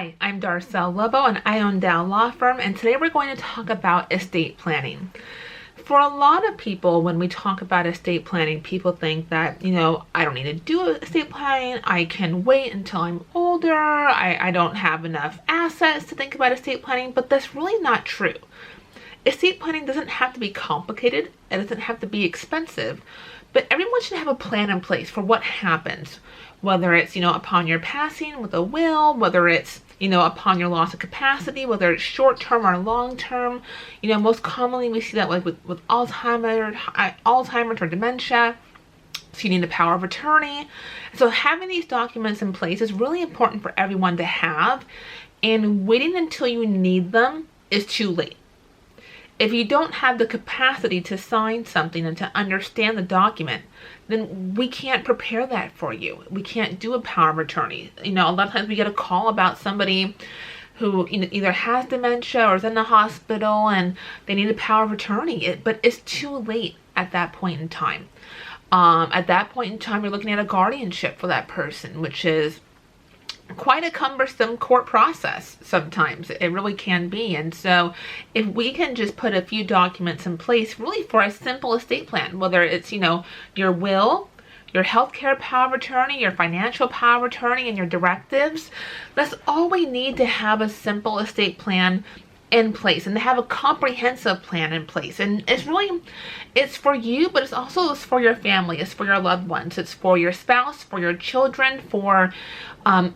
Hi, I'm Darcel Lobo and I own Dow Law Firm, and today we're going to talk about estate planning. For a lot of people, when we talk about estate planning, people think that, I don't need to do estate planning. I can wait until I'm older. I don't have enough assets to think about estate planning, but that's really not true. Estate planning doesn't have to be complicated. It doesn't have to be expensive, but everyone should have a plan in place for what happens, whether it's, upon your passing with a will, whether it's, upon your loss of capacity, whether it's short-term or long-term. Most commonly we see that like with Alzheimer's or dementia. So you need a power of attorney. So having these documents in place is really important for everyone to have, and waiting until you need them is too late. If you don't have the capacity to sign something and to understand the document, then we can't prepare that for you. We can't do a power of attorney. A lot of times we get a call about somebody who either has dementia or is in the hospital and they need a power of attorney, but it's too late at that point in time. At that point in time, you're looking at a guardianship for that person, which is quite a cumbersome court process sometimes. It really can be. And so if we can just put a few documents in place really for a simple estate plan, whether it's your will, your healthcare power of attorney, your financial power of attorney, and your directives, that's all we need to have a simple estate plan in place and to have a comprehensive plan in place. And it's for you, but it's also for your family, it's for your loved ones, it's for your spouse, for your children, for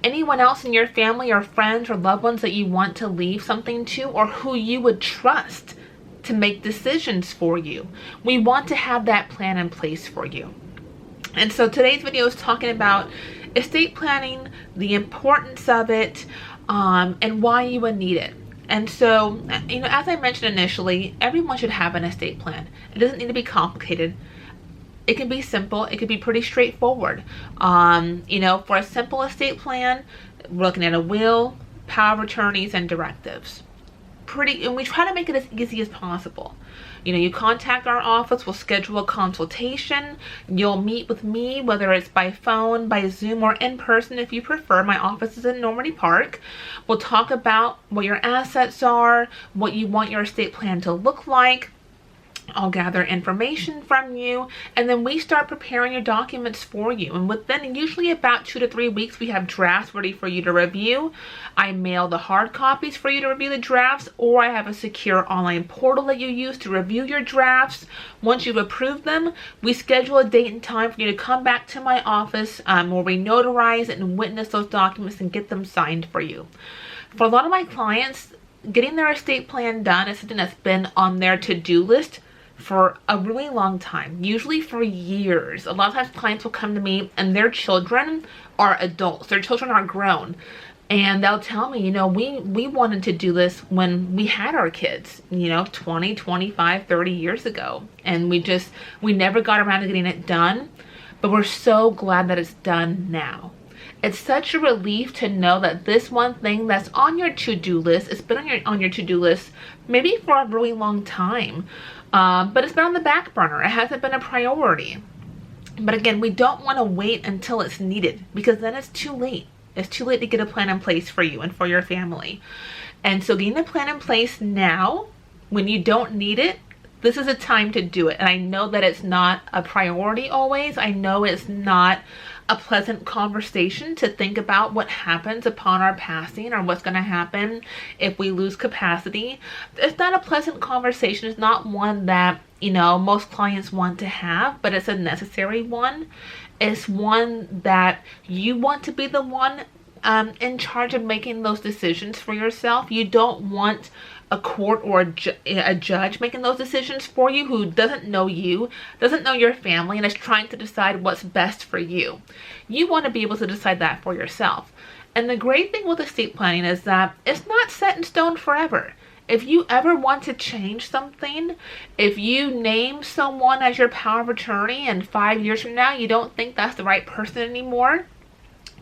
anyone else in your family or friends or loved ones that you want to leave something to, or who you would trust to make decisions for you. We want to have that plan in place for you. And so today's video is talking about estate planning, the importance of it, and why you would need it. And so, as I mentioned initially, everyone should have an estate plan. It doesn't need to be complicated. It can be simple. It could be pretty straightforward. For a simple estate plan, we're looking at a will, power of attorneys, and directives. And we try to make it as easy as possible. You contact our office, we'll schedule a consultation. You'll meet with me, whether it's by phone, by Zoom, or in person if you prefer. My office is in Normandy Park. We'll talk about what your assets are, what you want your estate plan to look like. I'll gather information from you, and then we start preparing your documents for you. And within usually about 2 to 3 weeks, we have drafts ready for you to review. I mail the hard copies for you to review the drafts, or I have a secure online portal that you use to review your drafts. Once you've approved them, we schedule a date and time for you to come back to my office where we notarize and witness those documents and get them signed for you. For a lot of my clients, getting their estate plan done is something that's been on their to-do list for a really long time, usually for years. A lot of times clients will come to me and their children are adults, their children are grown, and they'll tell me, we wanted to do this when we had our kids, 20, 25, 30 years ago, and we never got around to getting it done, but we're so glad that it's done now. It's such a relief to know that this one thing that's on your to-do list, it's been on your to-do list maybe for a really long time, but it's been on the back burner. It hasn't been a priority. But again, we don't want to wait until it's needed, because then it's too late. It's too late to get a plan in place for you and for your family. And so getting a plan in place now, when you don't need it, this is a time to do it. And I know that it's not a priority always. I know it's not a pleasant conversation to think about what happens upon our passing, or what's going to happen if we lose capacity. It's not a pleasant conversation. It's not one that, most clients want to have, but it's a necessary one. It's one that you want to be the one in charge of making those decisions for yourself. You don't want a court or a judge making those decisions for you, who doesn't know you, doesn't know your family, and is trying to decide what's best for you. You want to be able to decide that for yourself. And the great thing with estate planning is that it's not set in stone forever. If you ever want to change something, if you name someone as your power of attorney and 5 years from now you don't think that's the right person anymore,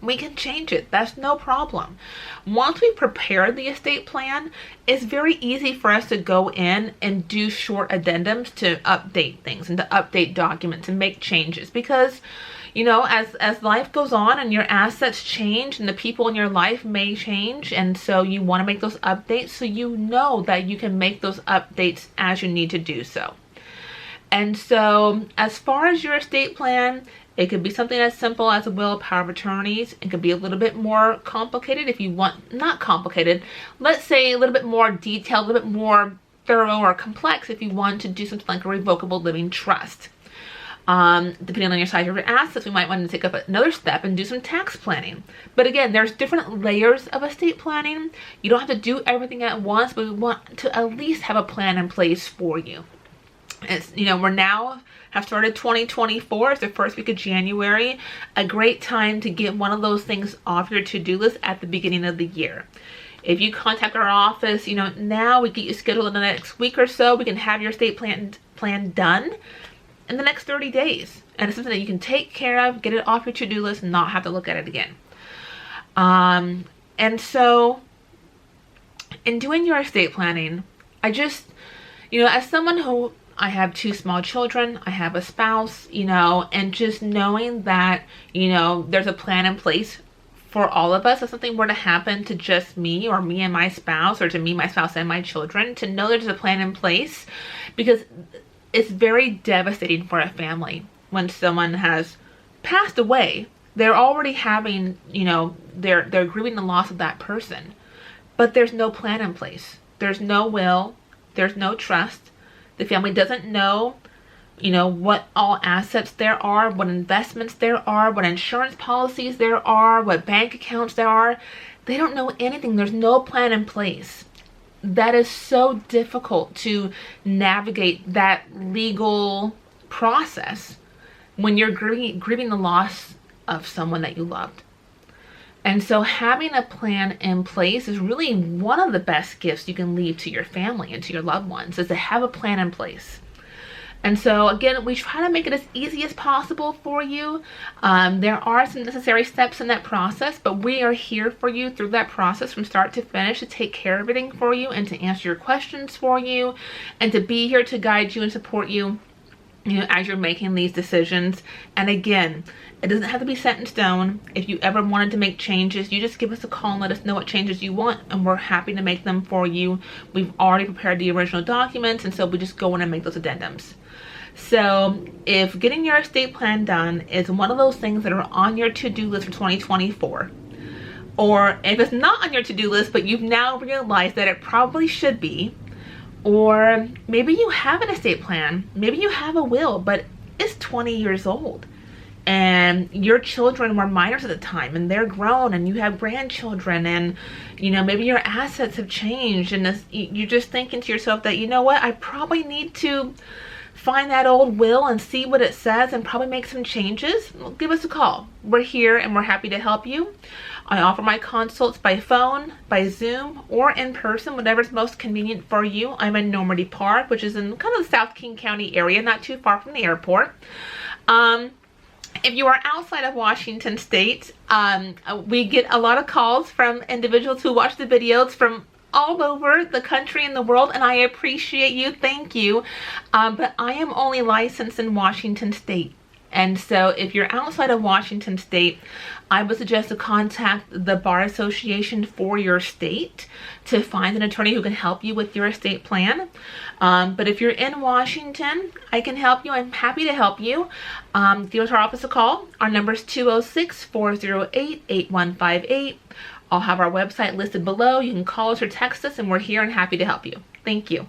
we can change it. That's no problem. Once we prepare the estate plan, it's very easy for us to go in and do short addendums to update things and to update documents and make changes, because you know, as life goes on and your assets change and the people in your life may change, and so you want to make those updates so you know that you can make those updates as you need to do so. And so as far as your estate plan, it could be something as simple as a will, power of attorneys. It could be a little bit more complicated if you want, not complicated, let's say a little bit more detailed, a little bit more thorough or complex if you want to do something like a revocable living trust. Depending on your size of your assets, we might want to take up another step and do some tax planning. But again, there's different layers of estate planning. You don't have to do everything at once, but we want to at least have a plan in place for you. It's, you know, we're now have started 2024. It's the first week of January. A great time to get one of those things off your to-do list at the beginning of the year. If you contact our office, you know, now we get you scheduled in the next week or so. We can have your estate plan done in the next 30 days. And it's something that you can take care of, get it off your to-do list, and not have to look at it again. And so in doing your estate planning, I just, you know, as someone who, I have 2 small children, I have a spouse, you know, and just knowing that, you know, there's a plan in place for all of us. If something were to happen to just me or me and my spouse, or to me, my spouse, and my children, to know there's a plan in place, because it's very devastating for a family when someone has passed away. They're already having, you know, they're grieving the loss of that person, but there's no plan in place. There's no will, there's no trust. The family doesn't know, you know, what all assets there are, what investments there are, what insurance policies there are, what bank accounts there are. They don't know anything. There's no plan in place. That is so difficult to navigate that legal process when you're grieving the loss of someone that you loved. And so having a plan in place is really one of the best gifts you can leave to your family and to your loved ones, is to have a plan in place. And so again, we try to make it as easy as possible for you. There are some necessary steps in that process, but we are here for you through that process from start to finish, to take care of everything for you and to answer your questions for you and to be here to guide you and support you, you know, as you're making these decisions. And again, it doesn't have to be set in stone. If you ever wanted to make changes, you just give us a call and let us know what changes you want, and we're happy to make them for you. We've already prepared the original documents, and so we just go in and make those addendums. So if getting your estate plan done is one of those things that are on your to-do list for 2024, or if it's not on your to-do list but you've now realized that it probably should be, or maybe you have an estate plan, maybe you have a will, but it's 20 years old and your children were minors at the time and they're grown and you have grandchildren, and you know, maybe your assets have changed, and you're just thinking to yourself that, you know what, I probably need to find that old will and see what it says and probably make some changes. Well, give us a call. We're here and we're happy to help you. I offer my consults by phone, by Zoom, or in person, whatever's most convenient for you. I'm in Normandy Park, which is in kind of the South King County area, not too far from the airport. If you are outside of Washington State, we get a lot of calls from individuals who watch the videos from all over the country and the world, and I appreciate you. Thank you. But I am only licensed in Washington State. And so if you're outside of Washington State, I would suggest to contact the Bar Association for your state to find an attorney who can help you with your estate plan. But if you're in Washington, I can help you. I'm happy to help you. Give us our office a call. Our number is 206-408-8158. I'll have our website listed below. You can call us or text us, and we're here and happy to help you. Thank you.